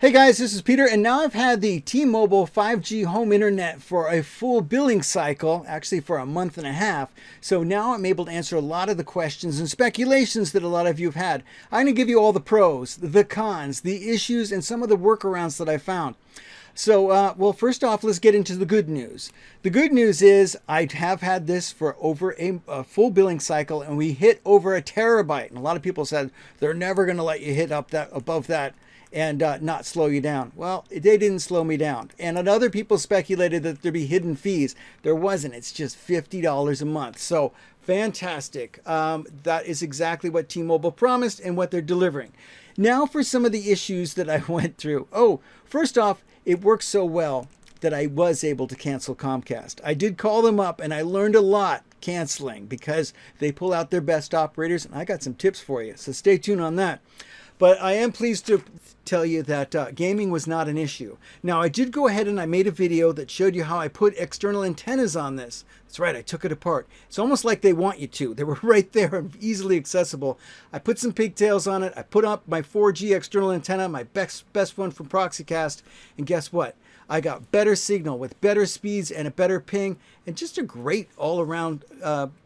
Hey guys, this is Peter, and now I've had the T-Mobile 5G home internet for a full billing cycle, actually for a month and a half. So now I'm able to answer a lot of the questions and speculations that a lot of you have had. I'm going to give you all the pros, the cons, the issues, and some of the workarounds that I found. So, well, first off, let's get into the good news. The good news is I have had this for over a full billing cycle, and we hit over a terabyte. And a lot of people said they're never going to let you hit up that above that and not slow you down. Well, they didn't slow me down. And other people speculated that there'd be hidden fees. There wasn't. It's just $50 a month. So fantastic. That is exactly what T-Mobile promised and what they're delivering. Now for some of the issues that I went through. Oh, first off, it works so well that I was able to cancel Comcast. I did call them up and I learned a lot canceling because they pull out their best operators, and I got some tips for you. So stay tuned on that. But I am pleased to tell you that gaming was not an issue. Now, I did go ahead and I made a video that showed you how I put external antennas on this. That's right, I took it apart. It's almost like they want you to. They were right there and easily accessible. I put some pigtails on it. I put up my 4G external antenna, my best one from Proxycast. And guess what? I got better signal with better speeds and a better ping and just a great all-around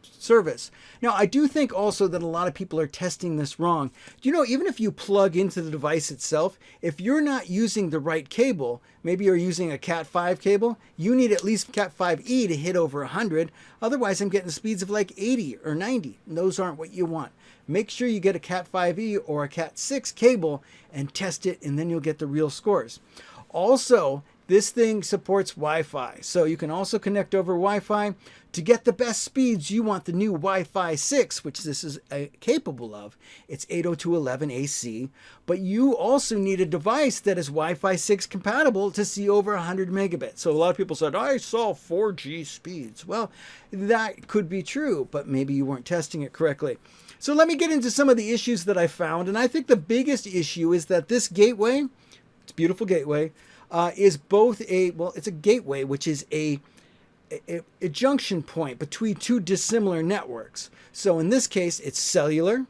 service. Now, I do think also that a lot of people are testing this wrong. Do you know, even if you plug into the device itself, if you're not using the right cable, maybe you're using a Cat5 cable, you need at least Cat5e to hit over 100. Otherwise, I'm getting speeds of like 80 or 90. And those aren't what you want. Make sure you get a Cat5e or a Cat6 cable and test it, and then you'll get the real scores. Also, this thing supports Wi-Fi, so you can also connect over Wi-Fi. To get the best speeds, you want the new Wi-Fi 6, which this is capable of. It's 802.11ac, but you also need a device that is Wi-Fi 6 compatible to see over 100 megabits. So a lot of people said, I saw 4G speeds. Well, that could be true, but maybe you weren't testing it correctly. So let me get into some of the issues that I found, and I think the biggest issue is that this gateway, it's a beautiful gateway, is both it's a gateway, which is a junction point between two dissimilar networks. So in this case, it's cellular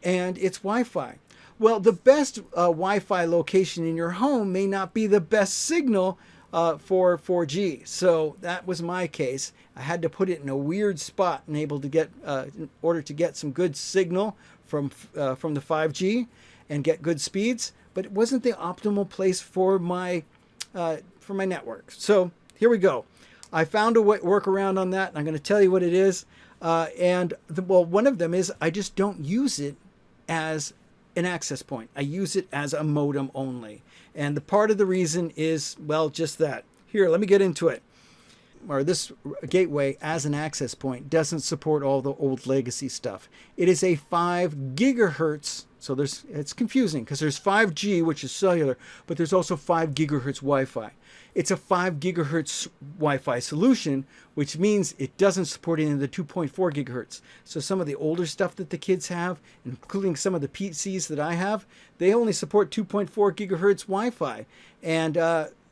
and it's Wi-Fi. Well, the best Wi-Fi location in your home may not be the best signal for 4G. So that was my case. I had to put it in a weird spot and able to get in order to get some good signal from the 5G and get good speeds. But it wasn't the optimal place for my network. So here we go. I found a workaround on that, and I'm going to tell you what it is. One of them is I just don't use it as an access point. I use it as a modem only. And the part of the reason is, well, just that. Here, let me get into it. Or this gateway as an access point doesn't support all the old legacy stuff. It is a 5 gigahertz. So it's confusing because there's 5G, which is cellular, but there's also 5 gigahertz Wi-Fi. It's a 5 gigahertz Wi-Fi solution, which means it doesn't support any of the 2.4 gigahertz. So some of the older stuff that the kids have, including some of the PCs that I have, they only support 2.4 gigahertz Wi-Fi. And,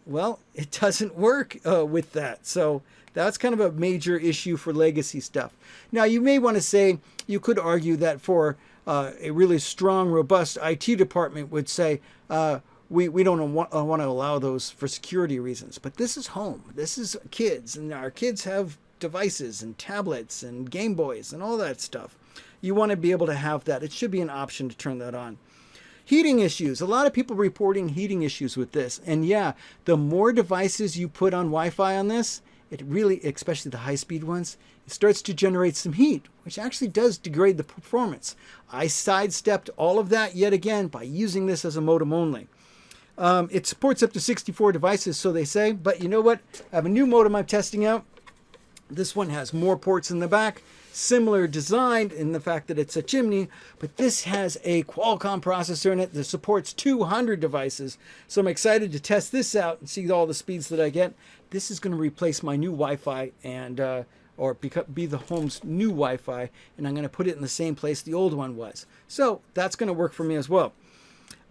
well, it doesn't work with that. So that's kind of a major issue for legacy stuff. Now, you may want to say, you could argue that for a really strong, robust IT department would say, we don't want to allow those for security reasons. But this is home. This is kids. And our kids have devices and tablets and Game Boys and all that stuff. You want to be able to have that. It should be an option to turn that on. Heating issues. A lot of people reporting heating issues with this. And yeah, the more devices you put on Wi-Fi on this, it really, especially the high-speed ones, it starts to generate some heat, which actually does degrade the performance. I sidestepped all of that yet again by using this as a modem only. It supports up to 64 devices, so they say, but you know what? I have a new modem I'm testing out. This one has more ports in the back, similar design in the fact that it's a chimney, but this has a Qualcomm processor in it that supports 200 devices. So I'm excited to test this out and see all the speeds that I get. This is going to replace my new Wi-Fi and or be the home's new Wi-Fi, and I'm going to put it in the same place the old one was. So that's going to work for me as well.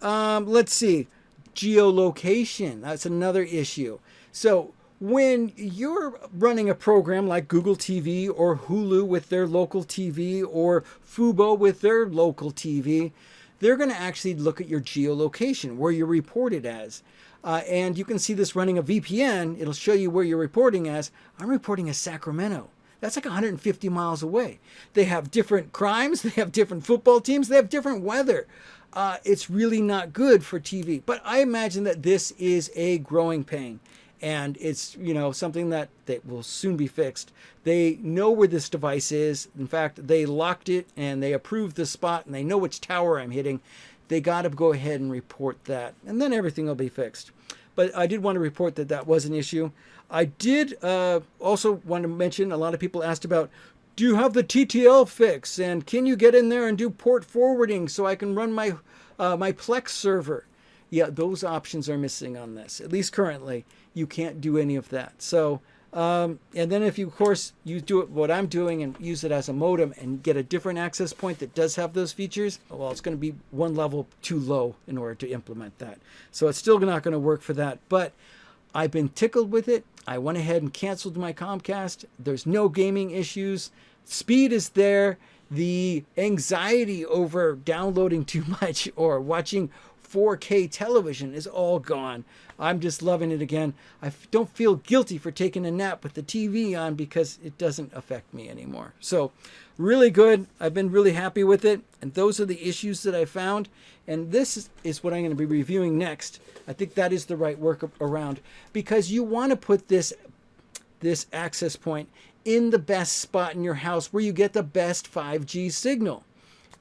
Let's see. Geolocation. That's another issue. So when you're running a program like Google TV or Hulu with their local TV or Fubo with their local TV, they're going to actually look at your geolocation, where you're reported as. And you can see this running a VPN. It'll show you where you're reporting as. I'm reporting as Sacramento. That's like 150 miles away. They have different crimes. They have different football teams. They have different weather. It's really not good for TV. But I imagine that this is a growing pain. And it's, something that will soon be fixed. They know where this device is. In fact, they locked it and they approved the spot and they know which tower I'm hitting. They got to go ahead and report that. And then everything will be fixed. But I did want to report that that was an issue. I did also want to mention, a lot of people asked about, do you have the TTL fix? And can you get in there and do port forwarding so I can run my Plex server? Yeah, those options are missing on this. At least currently, you can't do any of that. So, and then if you, of course, you do it, what I'm doing and use it as a modem and get a different access point that does have those features, well, it's going to be one level too low in order to implement that. So it's still not going to work for that. But I've been tickled with it. I went ahead and canceled my Comcast. There's no gaming issues. Speed is there. The anxiety over downloading too much or watching 4K television is all gone. I'm just loving it again. I don't feel guilty for taking a nap with the TV on because it doesn't affect me anymore. So really good. I've been really happy with it. And those are the issues that I found. And this is what I'm going to be reviewing next. I think that is the right workaround because you want to put this access point in the best spot in your house where you get the best 5G signal.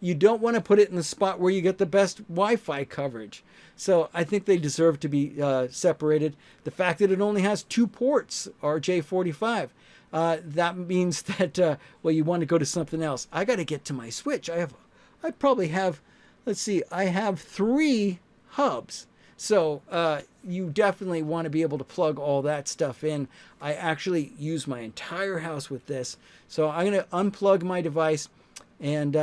You don't want to put it in the spot where you get the best Wi-Fi coverage. So I think they deserve to be separated. The fact that it only has 2 ports, RJ45, that means that, well, you want to go to something else. I got to get to my switch. I probably have, let's see, I have 3 hubs. So you definitely want to be able to plug all that stuff in. I actually use my entire house with this. So I'm going to unplug my device and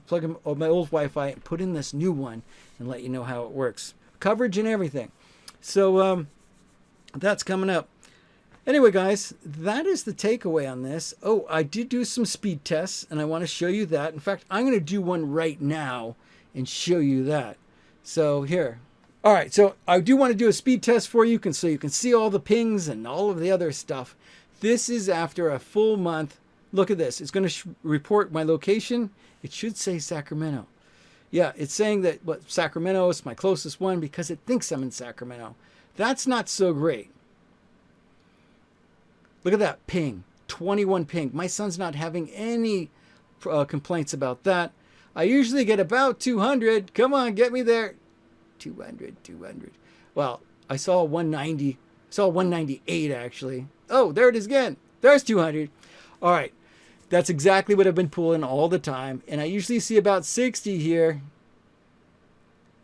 plug in my old Wi-Fi and put in this new one and let you know how it works. Coverage and everything. So that's coming up. Anyway, guys, that is the takeaway on this. Oh, I did do some speed tests, and I want to show you that. In fact, I'm going to do one right now and show you that. So here. All right, so I do want to do a speed test for you so you can see all the pings and all of the other stuff. This is after a full month. Look at this. It's going to report my location. It should say Sacramento. Yeah, it's saying that Sacramento is my closest one because it thinks I'm in Sacramento. That's not so great. Look at that ping, 21 ping. My son's not having any complaints about that. I usually get about 200. Come on, get me there. 200. Well, I saw 190. Saw 198 actually. Oh, there it is again. There's 200. All right. That's exactly what I've been pulling all the time. And I usually see about 60 here.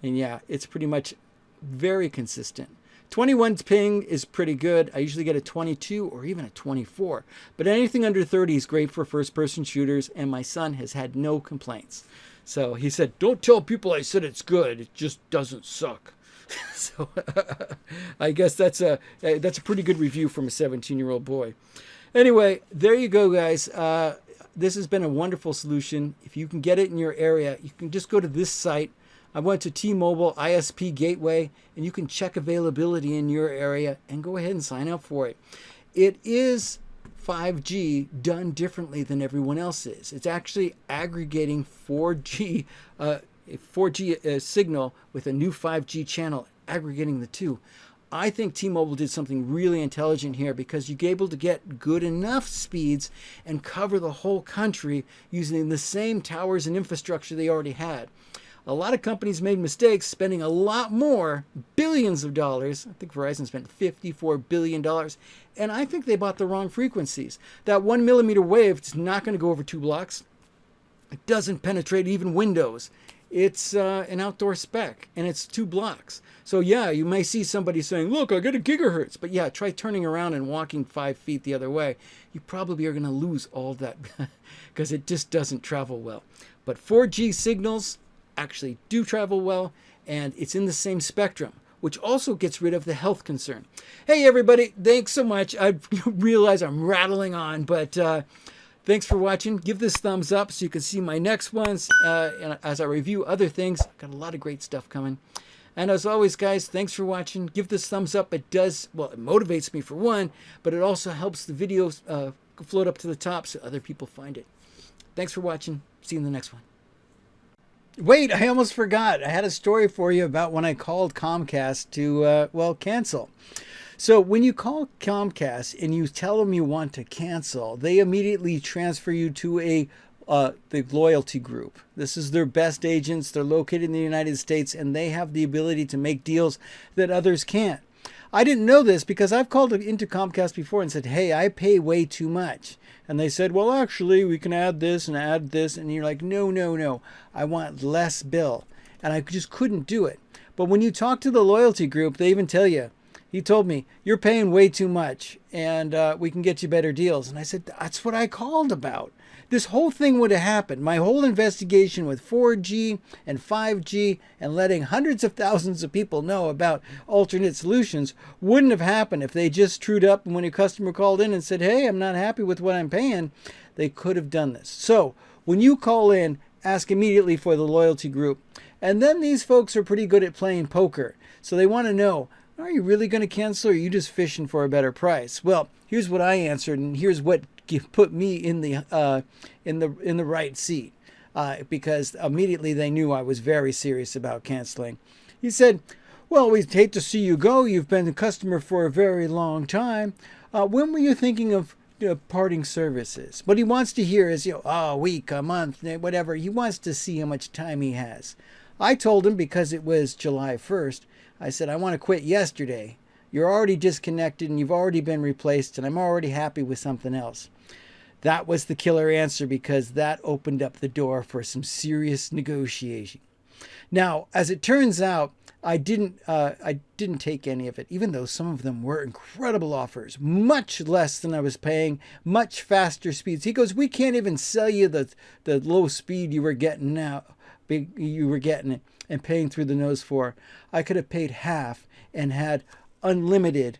And yeah, it's pretty much very consistent. 21's ping is pretty good. I usually get a 22 or even a 24. But anything under 30 is great for first-person shooters. And my son has had no complaints. So he said, don't tell people I said it's good. It just doesn't suck. So I guess that's a pretty good review from a 17-year-old boy. Anyway, there you go, guys. This has been a wonderful solution. If you can get it in your area, you can just go to this site. I went to T-Mobile ISP Gateway, and you can check availability in your area and go ahead and sign up for it. It is 5G done differently than everyone else is. It's actually aggregating 4G signal with a new 5G channel, aggregating the two. I think T-Mobile did something really intelligent here because you're able to get good enough speeds and cover the whole country using the same towers and infrastructure they already had. A lot of companies made mistakes spending a lot more, billions of dollars. I think Verizon spent $54 billion. And I think they bought the wrong frequencies. That 1 millimeter wave is not going to go over 2 blocks. It doesn't penetrate even windows. It's an outdoor spec, and it's 2 blocks. So yeah, you may see somebody saying, look, I get a gigahertz. But yeah, try turning around and walking 5 feet the other way. You probably are going to lose all that because it just doesn't travel well. But 4G signals actually do travel well, and it's in the same spectrum, which also gets rid of the health concern. Hey, everybody, thanks so much. I realize I'm rattling on, but Thanks for watching. Give this thumbs up so you can see my next ones. And as I review other things, I've got a lot of great stuff coming. And as always, guys, thanks for watching. Give this thumbs up. It does, well, it motivates me for one, but it also helps the videos float up to the top so other people find it. Thanks for watching. See you in the next one. Wait, I almost forgot. I had a story for you about when I called Comcast to, well, cancel. So when you call Comcast and you tell them you want to cancel, they immediately transfer you to the loyalty group. This is their best agents. They're located in the United States, and they have the ability to make deals that others can't. I didn't know this because I've called into Comcast before and said, hey, I pay way too much. And they said, well, actually, we can add this and add this. And you're like, no, no, no. I want less bill. And I just couldn't do it. But when you talk to the loyalty group, they even tell you, he told me, you're paying way too much and we can get you better deals. And I said, that's what I called about. This whole thing would have happened. My whole investigation with 4G and 5G and letting hundreds of thousands of people know about alternate solutions wouldn't have happened if they just trued up and when a customer called in and said, hey, I'm not happy with what I'm paying, they could have done this. So when you call in, ask immediately for the loyalty group. And then these folks are pretty good at playing poker. So they want to know, are you really going to cancel or are you just fishing for a better price? Well, here's what I answered, and here's what put me in the right seat because immediately they knew I was very serious about canceling. He said, well, we hate to see you go. You've been a customer for a very long time. When were you thinking of parting services? What he wants to hear is, a week, a month, whatever. He wants to see how much time he has. I told him because it was July 1st, I said, I want to quit yesterday. You're already disconnected and you've already been replaced and I'm already happy with something else. That was the killer answer because that opened up the door for some serious negotiation. Now, as it turns out, I didn't take any of it, even though some of them were incredible offers, much less than I was paying, much faster speeds. He goes, we can't even sell you the low speed you were getting now. You were getting it and paying through the nose for. I could have paid half and had unlimited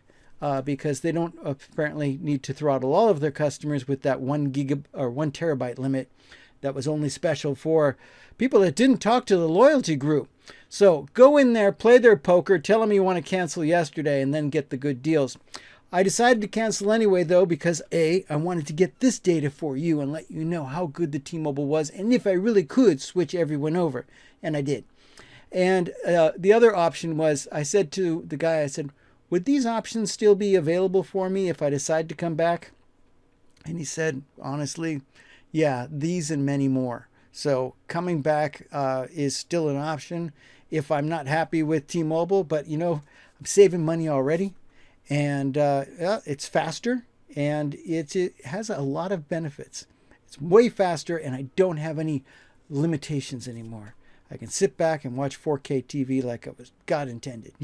because they don't apparently need to throttle all of their customers with that 1 terabyte limit that was only special for people that didn't talk to the loyalty group. So go in there, play their poker, tell them you want to cancel yesterday and then get the good deals. I decided to cancel anyway, though, because I wanted to get this data for you and let you know how good the T-Mobile was and if I really could switch everyone over. And I did. And the other option was, I said to the guy, I said, would these options still be available for me if I decide to come back? And he said, honestly, yeah, these and many more. So coming back is still an option if I'm not happy with T-Mobile. But, I'm saving money already. And it's faster. And it has a lot of benefits. It's way faster. And I don't have any limitations anymore. I can sit back and watch 4K TV like it was God intended.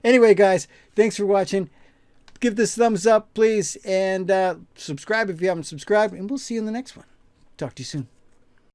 Anyway, guys, thanks for watching. Give this thumbs up, please. And subscribe if you haven't subscribed. And we'll see you in the next one. Talk to you soon.